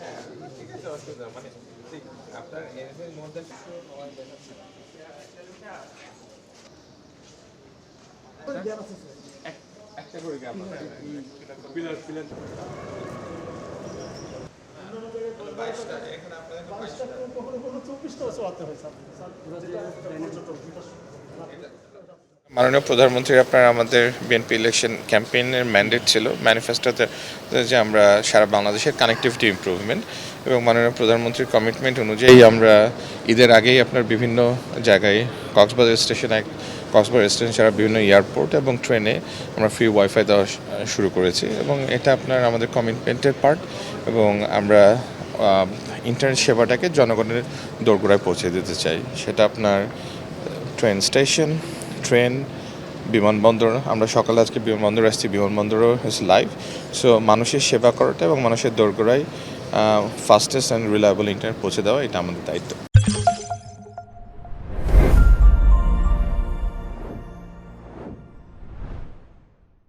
হ্যাঁ, ঠিক আছে, অসুবিধা মানে আপনার এর মধ্যে একটা করে গ্যাপ পিলার পিলার 22টা এখানে আপনাদের 22টা কখনো কখনো 24টাও চালাতে হয় স্যার। মাননীয় প্রধানমন্ত্রী আপনার আমাদের বিএনপি ইলেকশন ক্যাম্পেইনের ম্যান্ডেট ছিল ম্যানিফেস্টোতে যে আমরা সারা বাংলাদেশের কানেক্টিভিটি ইমপ্রুভমেন্ট এবং মাননীয় প্রধানমন্ত্রীর কমিটমেন্ট অনুযায়ী আমরা ঈদের আগেই আপনার বিভিন্ন জায়গায় কক্সবাজার স্টেশন ছাড়া বিভিন্ন এয়ারপোর্ট এবং ট্রেনে আমরা ফ্রি ওয়াইফাই দেওয়া শুরু করেছি এবং এটা আপনার আমাদের কমিটমেন্টের পার্ট এবং আমরা ইন্টারনেট সেবাটাকে জনগণের দোরগোড়ায় পৌঁছে দিতে চাই। সেটা আপনার ট্রেন স্টেশন, ট্রেন, বিমানবন্দর। আমরা সকালে আজকে বিমানবন্দর আসছি, বিমানবন্দরও হচ্ছে লাইভ। সো মানুষের সেবা করাটা এবং মানুষের দোরগোড়ায় ফাস্টেস্ট অ্যান্ড রিলায়েবল ইন্টারনেট পৌঁছে দেওয়া এটা আমাদের দায়িত্ব।